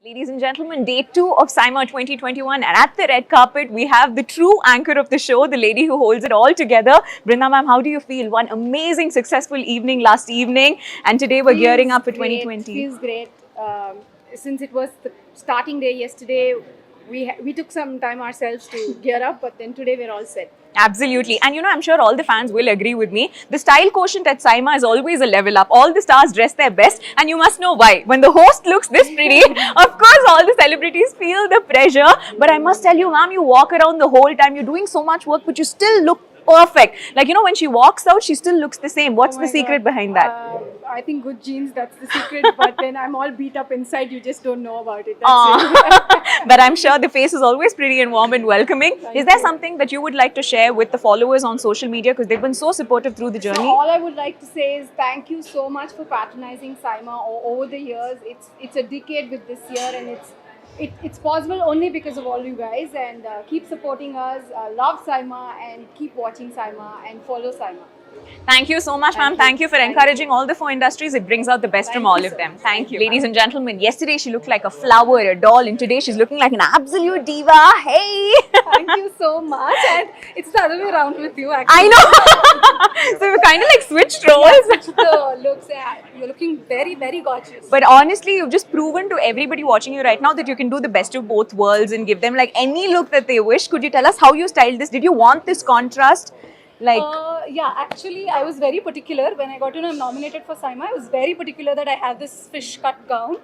Ladies and gentlemen, day 2 of SIIMA 2021, and at the red carpet, we have the true anchor of the show, the lady who holds it all together. Brinda ma'am, how do you feel? One amazing, successful evening last evening, and today we're gearing up for 2020. Feels great. Since it was the starting day yesterday, we took some time ourselves to gear up, but then today we're all set. Absolutely. And I'm sure all the fans will agree with me. The style quotient at SIIMA is always a level up. All the stars dress their best, and you must know why. When the host looks this pretty, of course all the celebrities feel the pressure. But I must tell you, ma'am, you walk around the whole time, you're doing so much work, but you still look perfect. Like, when she walks out, she still looks the same. What's the secret behind that? I think good genes, that's the secret. But then I'm all beat up inside, you just don't know about it. That's it. But I'm sure the face is always pretty and warm and welcoming. Is there something that you would like to share with the followers on social media? Because they've been so supportive through the journey. So all I would like to say is thank you so much for patronizing SIIMA over the years. It's a decade with this year, and it's possible only because of all you guys, and keep supporting us, love SIIMA, and keep watching SIIMA and follow SIIMA. Thank you so much, ma'am. Thank you for encouraging all the 4 industries. It brings out the best from all of them. Thank you. Ladies and gentlemen, yesterday she looked like a flower, a doll, and today she's looking like an absolute diva. Hey! Thank you so much. And it's the other way around with you, actually. I know! So we're kind of like switched roles. Yes, the looks, you're looking very, very gorgeous. But honestly, you've just proven to everybody watching you right now that you can do the best of both worlds and give them like any look that they wish. Could you tell us how you styled this? Did you want this contrast? Yeah, actually, I was very particular. When I got to know I'm nominated for SIIMA, I was very particular that I have this fish cut gown.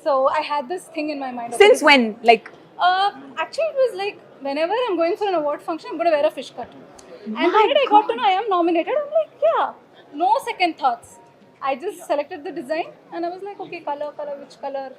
So I had this thing in my mind. Since when? Actually, it was like whenever I'm going for an award function, I'm going to wear a fish cut. And the minute I got to know I am nominated, I'm like, yeah, no second thoughts. I just selected the design and I was like, okay, color, which color?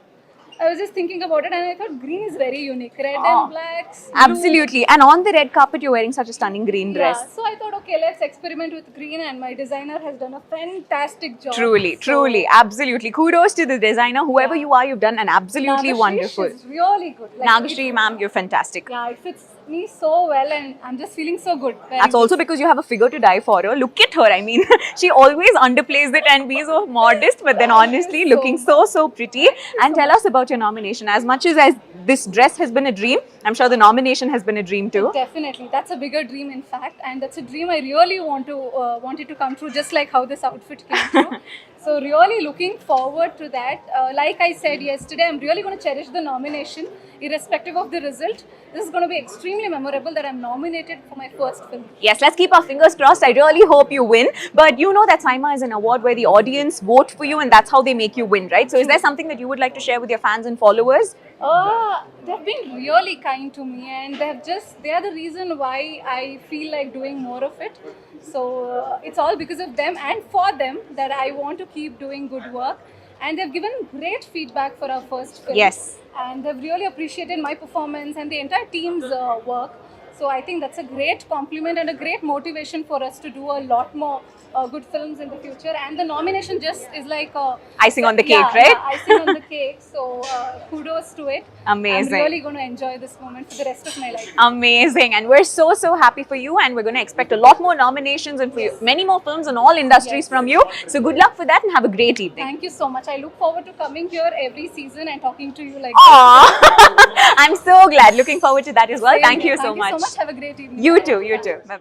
I was just thinking about it and I thought green is very unique. Red and blacks. Absolutely. And on the red carpet, you're wearing such a stunning green dress. Yeah, so I thought, okay, let's experiment with green, and my designer has done a fantastic job. Truly. Absolutely. Kudos to the designer. Whoever you are, you've done an absolutely wonderful. She's really good. Nagashri, ma'am, you're fantastic. Yeah, it fits me so well and I'm just feeling so good. That's also because you have a figure to die for her. Look at her. I mean, she always underplays it and be so modest, but then honestly looking so pretty. And tell us about your nomination. As much as this dress has been a dream, I'm sure the nomination has been a dream too. Definitely. That's a bigger dream, in fact, and that's a dream I really wanted to come true, just like how this outfit came true. So really looking forward to that. Like I said yesterday, I'm really going to cherish the nomination irrespective of the result. This is going to be extremely memorable that I'm nominated for my first film. Yes, let's keep our fingers crossed. I really hope you win. But you know that SIIMA is an award where the audience vote for you and that's how they make you win, right? So is there something that you would like to share with your fans and followers? They've been really kind to me, and they are the reason why I feel like doing more of it. So it's all because of them and for them that I want to keep doing good work. And they've given great feedback for our first film. Yes. And they've really appreciated my performance and the entire team's work. So I think that's a great compliment and a great motivation for us to do a lot more good films in the future. And the nomination just is like icing on the cake, right? Yeah, icing on the cake. So kudos to it. Amazing. I'm really going to enjoy this moment for the rest of my life. Amazing. And we're so happy for you, and we're going to expect a lot more nominations and for you, many more films in all industries from you. So good luck for that and have a great evening. Thank you so much. I look forward to coming here every season and talking to you like Aww. I'm so glad. Looking forward to that as well. Thank you so much. Have a great evening. You too. Bye.